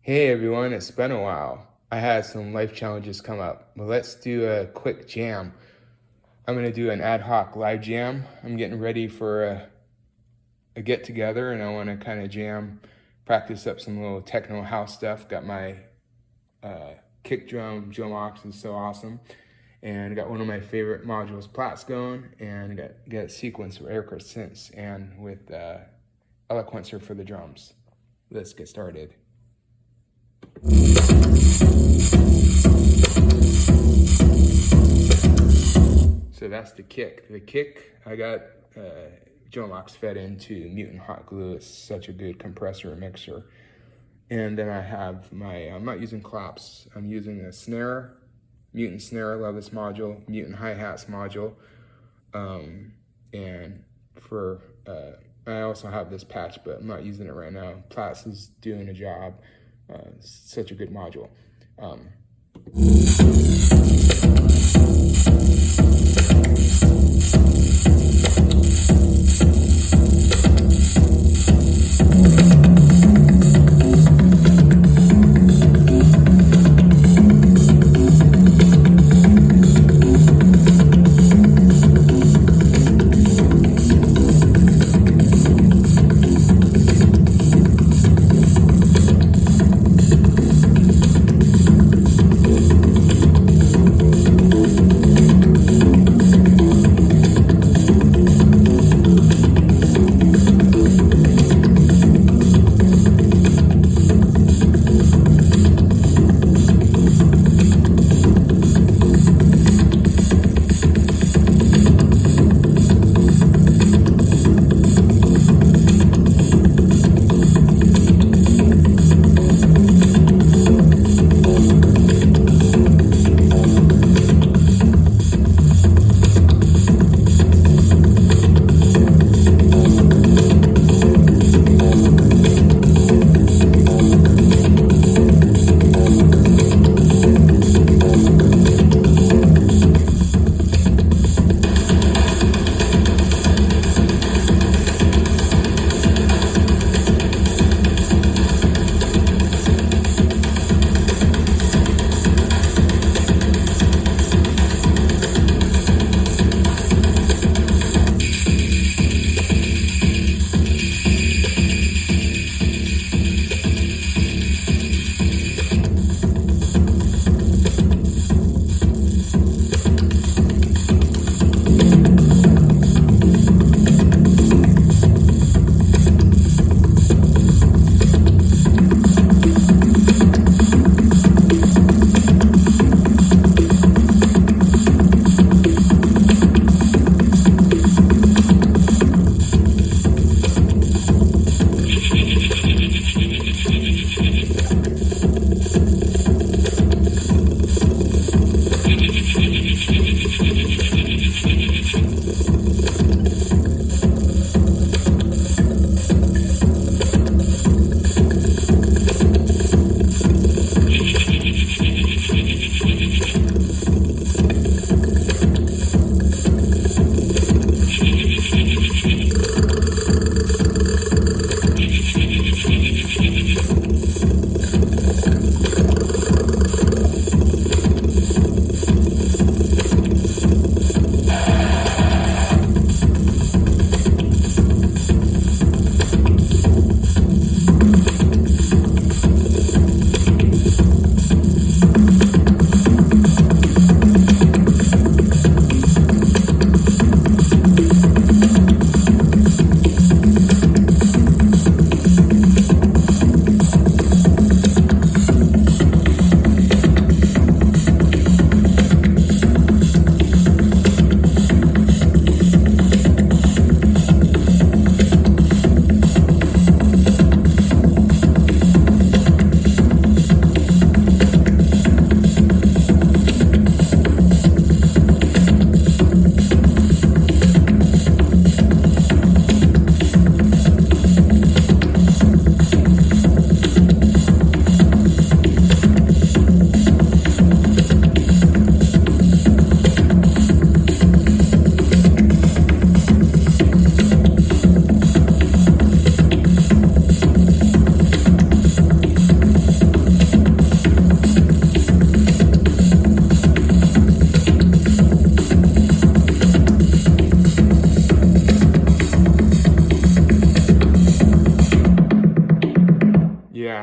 Hey everyone, it's been a while. I had some life challenges come up, but let's do a quick jam. I'm gonna do an ad hoc live jam. I'm getting ready for a get together and I wanna kind of jam, practice up some little techno house stuff. Got my kick drum, Jomox is so awesome. And I got one of my favorite modules, Platts going, and I got a sequence for aircraft synths and with eloquencer for the drums. Let's get started. So that's the kick. The kick, I got Jomox fed into Mutant Hot Glue. It's such a good compressor and mixer. And then I have my, I'm not using claps, I'm using a snare, Mutant snare, love this module, Mutant hi-hats module. And for, I also have this patch, but I'm not using it right now. Platts is doing a job. Such a good module.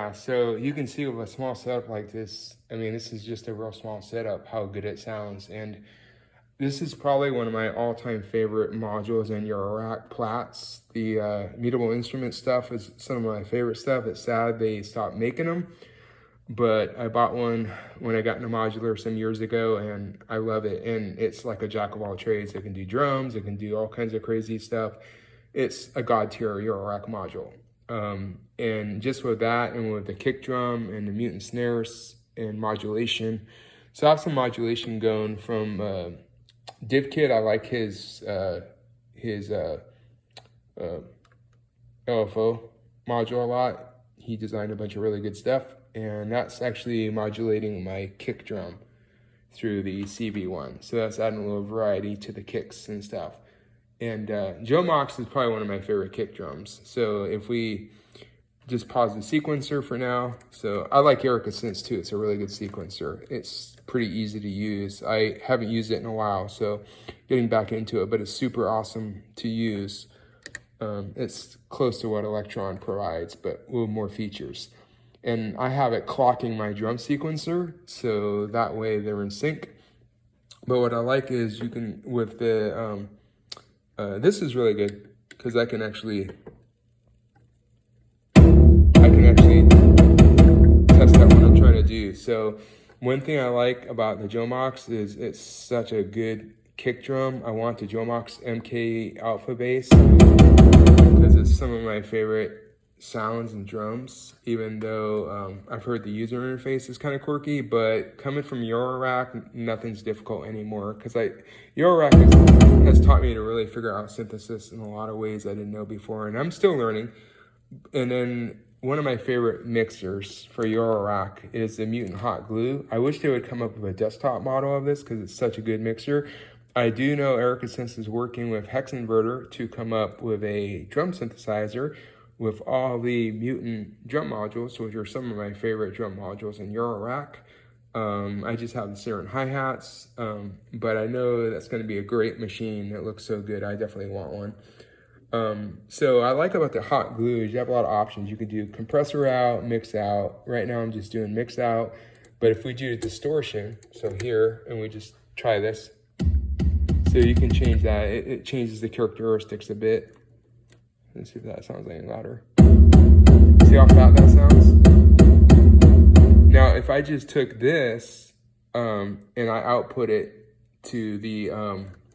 Yeah, so you can see with a small setup like this, I mean, this is just a real small setup, how good it sounds. And this is probably one of my all-time favorite modules in your rack plats. The mutable instrument stuff is some of my favorite stuff. It's sad they stopped making them, but I bought one when I got into modular some years ago, and I love it. And it's like a jack of all trades. It can do drums, it can do all kinds of crazy stuff. It's a god tier Euro rack module. And just with that, and with the kick drum and the mutant snares and modulation, so I have some modulation going from Div Kid. I like his LFO module a lot. He designed a bunch of really good stuff, and that's actually modulating my kick drum through the CV1. So that's adding a little variety to the kicks and stuff. And Joe Mox is probably one of my favorite kick drums. So if we just pause the sequencer for now. So I like Erica Synths too. It's a really good sequencer. It's pretty easy to use. I haven't used it in a while, so getting back into it, but it's super awesome to use. It's close to what Electron provides, but a little more features. And I have it clocking my drum sequencer, so that way they're in sync. But what I like is you can, with the, this is really good because I can actually test out what I'm trying to do. So one thing I like about the Jomox is it's such a good kick drum. I want the Jomox MK Alpha bass because it's some of my favorite sounds and drums, even though I've heard the user interface is kind of quirky, but coming from Eurorack, nothing's difficult anymore because Eurorack has taught me to really figure out synthesis in a lot of ways I didn't know before, and I'm still learning. And then one of my favorite mixers for Eurorack is the Mutant Hot Glue. I wish they would come up with a desktop model of this because it's such a good mixer. I do know Erica Synths is working with Hex Inverter to come up with a drum synthesizer with all the Mutant drum modules, which are some of my favorite drum modules in Eurorack. I just have the Siren hi-hats, but I know that's going to be a great machine that looks so good. I definitely want one. So I like about the hot glue is you have a lot of options. You can do compressor out, mix out. Right now I'm just doing mix out. But if we do distortion, so here, and we just try this. So you can change that. It changes the characteristics a bit. Let's see if that sounds any louder. See how fat that sounds? Now, if I just took this and I output it to the,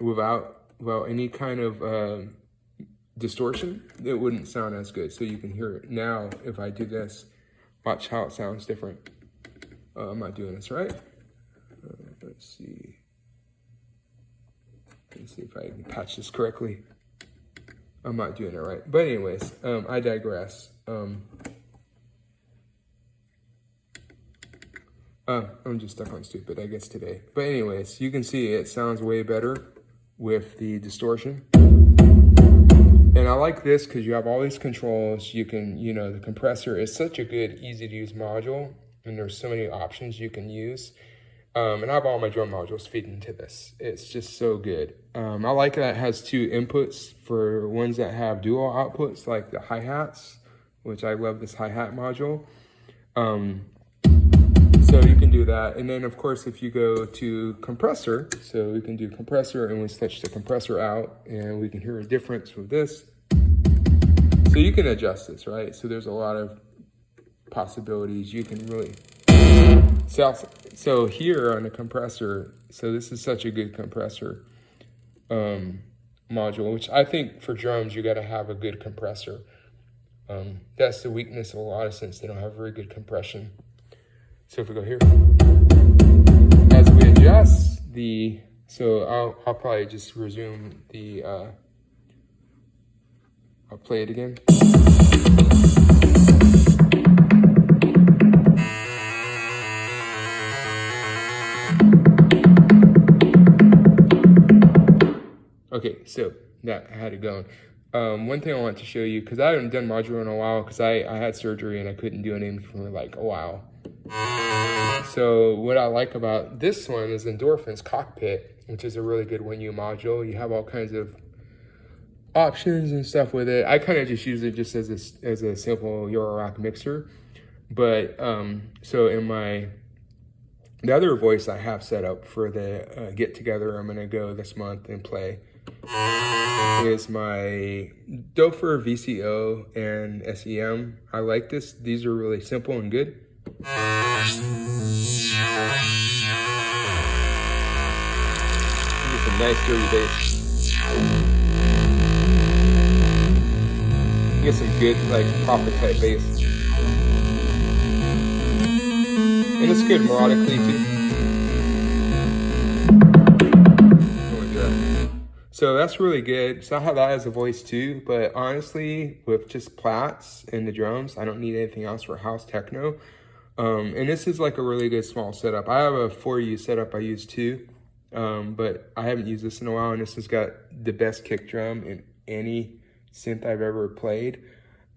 without any kind of distortion, it wouldn't sound as good. So you can hear it now. If I do this, watch how it sounds different. I'm not doing this right. Let's see if I can patch this correctly. I'm not doing it right. But anyways, I digress. I'm just stuck on stupid, I guess, today. But anyways, you can see it sounds way better with the distortion. And I like this because you have all these controls. You can, the compressor is such a good, easy to use module. And there's so many options you can use. And I have all my drum modules feeding into this. It's just so good. I like that it has two inputs for ones that have dual outputs, like the hi-hats, which I love this hi-hat module. So you can do that. And then, of course, if you go to compressor, so we can do compressor and we switch the compressor out and we can hear a difference with this. So you can adjust this, right? So there's a lot of possibilities. You can really... So here on the compressor, so this is such a good compressor module, which I think for drums, you got to have a good compressor. That's the weakness of a lot of synths. They don't have very good compression. So if we go here, as we adjust the, so I'll probably just resume the, I'll play it again. Okay, so that I had it going. One thing I want to show you, because I haven't done modular in a while, because I had surgery and I couldn't do anything for like a while. So what I like about this one is Endorphin's Cockpit, which is a really good 1U module. You have all kinds of options and stuff with it. I kind of just use it just as a simple Eurorack mixer. But so in the other voice I have set up for the get together I'm gonna go this month and play is my Dofer VCO and SEM. I like this. These are really simple and good. Get some nice dirty bass. Get some good like proper type bass. And it's good melodically too. So that's really good. So I have that as a voice too, but honestly, with just plats and the drums, I don't need anything else for house techno. And this is like a really good small setup. I have a 4U setup I use too, but I haven't used this in a while, and this has got the best kick drum in any synth I've ever played.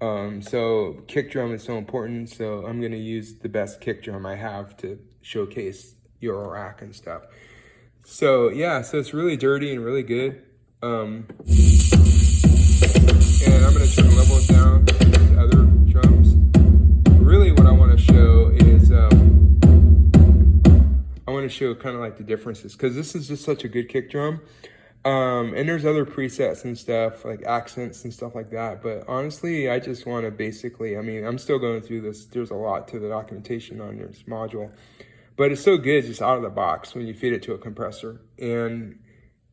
So kick drum is so important, so I'm gonna use the best kick drum I have to showcase Euro rack and stuff. So yeah, so it's really dirty and really good. And I'm gonna turn the levels down to the other drums. Really what I wanna show is, I wanna show kind of like the differences, because this is just such a good kick drum. And there's other presets and stuff, like accents and stuff like that. But honestly, I just want to basically, I mean, I'm still going through this. There's a lot to the documentation on this module. But it's so good just out of the box when you feed it to a compressor. And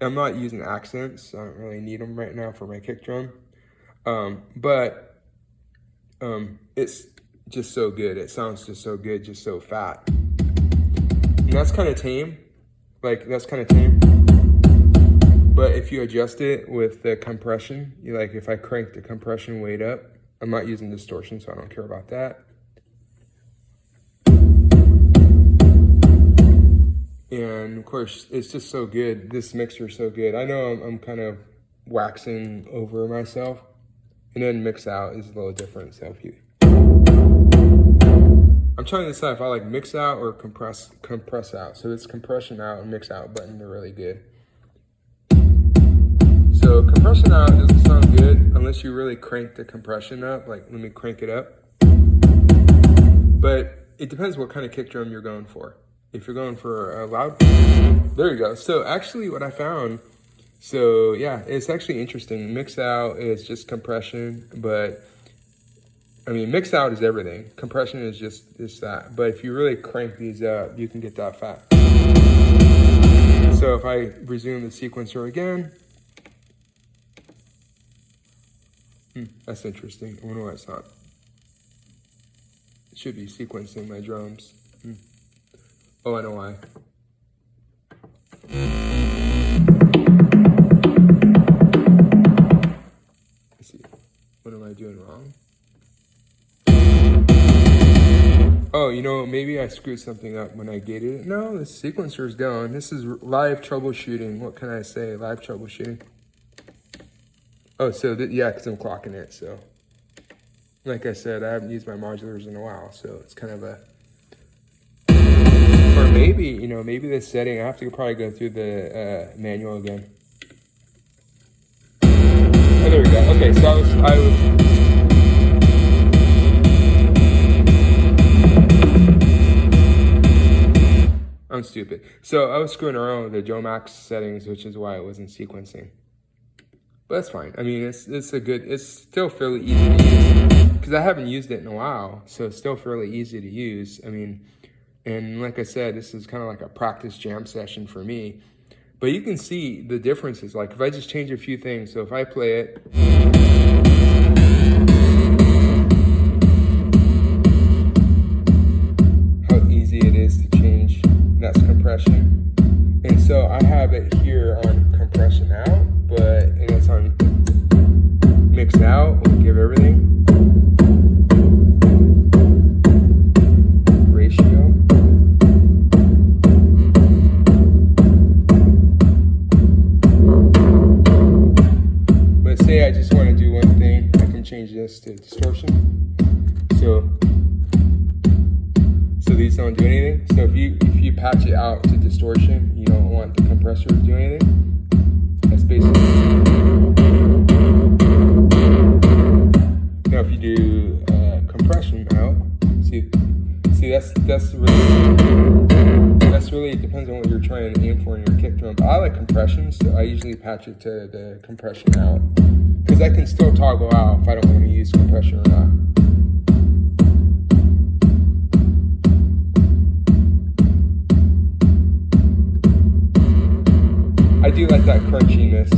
I'm not using accents. I don't really need them right now for my kick drum. But it's just so good. It sounds just so good, just so fat. And that's kind of tame. Like, that's kind of tame. But if you adjust it with the compression, like if I crank the compression weight up, I'm not using distortion, so I don't care about that. And of course, it's just so good. This mixer is so good. I know I'm kind of waxing over myself, and then mix out is a little different. So if you, I'm trying to decide if I like mix out or compress out. So it's compression out and mix out button are really good. So compression out doesn't sound good unless you really crank the compression up. Like, let me crank it up. But it depends what kind of kick drum you're going for. If you're going for a loud, there you go. So actually what I found, so yeah, it's actually interesting. Mix out is just compression, but I mean, mix out is everything. Compression is just that. But if you really crank these up, you can get that fat. So if I resume the sequencer again, that's interesting. I wonder why it's not. It should be sequencing my drums. Oh, I know why. Let's see. What am I doing wrong? Oh, you know, maybe I screwed something up when I gated it. No, the sequencer is down. This is live troubleshooting. What can I say? Live troubleshooting. Oh, so yeah, because I'm clocking it. So, like I said, I haven't used my modulars in a while, so it's kind of a. Or maybe, you know, maybe this setting, I have to probably go through the manual again. Oh, there we go. Okay, so I was I'm stupid. So I was screwing around with the Joe Max settings, which is why it wasn't sequencing. But that's fine. I mean, it's still fairly easy to use because I haven't used it in a while, so it's still fairly easy to use. I mean, and like I said, this is kind of like a practice jam session for me. But you can see the differences. Like if I just change a few things, so if I play it, how easy it is to change. That's compression. And so I have it here on compression out, and it's on mix out. We'll give everything. Ratio. But say I just want to do one thing, I can change this to distortion. So these don't do anything. So if you patch it out to distortion, you don't want the compressor to do anything. That's basically. Now if you do compression out, see really, it depends on what you're trying to aim for in your kick drum. I like compression, so I usually patch it to the compression out, because I can still toggle out if I don't want to use compression or not. I do like that crunchiness.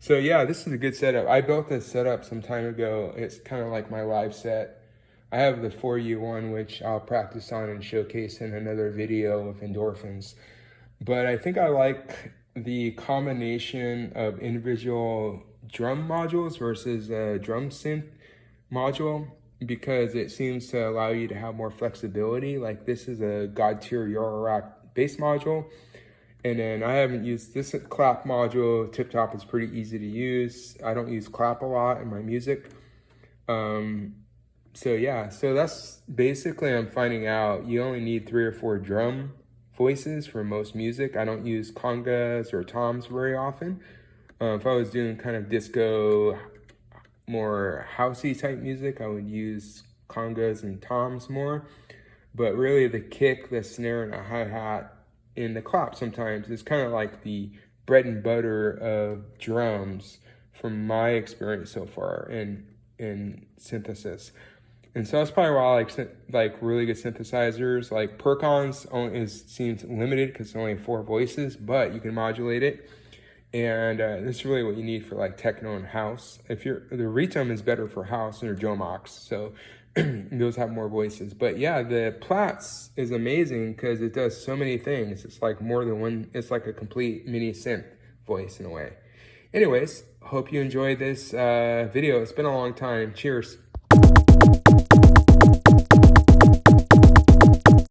So yeah, this is a good setup. I built this setup some time ago. It's kind of like my live set. I have the 4U1, which I'll practice on and showcase in another video of endorphins. But I think I like the combination of individual drum modules versus a drum synth module, because it seems to allow you to have more flexibility. Like this is a God tier Eurorack bass module. And then I haven't used this clap module. Tip Top is pretty easy to use. I don't use clap a lot in my music. So yeah, so that's basically, I'm finding out you only need 3 or 4 drum voices for most music. I don't use congas or toms very often. If I was doing kind of disco, more housey type music, I would use congas and toms more. But really the kick, the snare, and a hi-hat in the clap sometimes is kind of like the bread and butter of drums from my experience so far in synthesis. And so that's probably why I like really good synthesizers. Like Percon's seems limited because it's only 4 voices, but you can modulate it. And this is really what you need for like techno and house. The Ritom is better for house and your Jomox, so those have more voices. But yeah, the Platts is amazing because it does so many things. It's like more than one. It's like a complete mini synth voice in a way. Anyways, hope you enjoyed this video. It's been a long time. Cheers.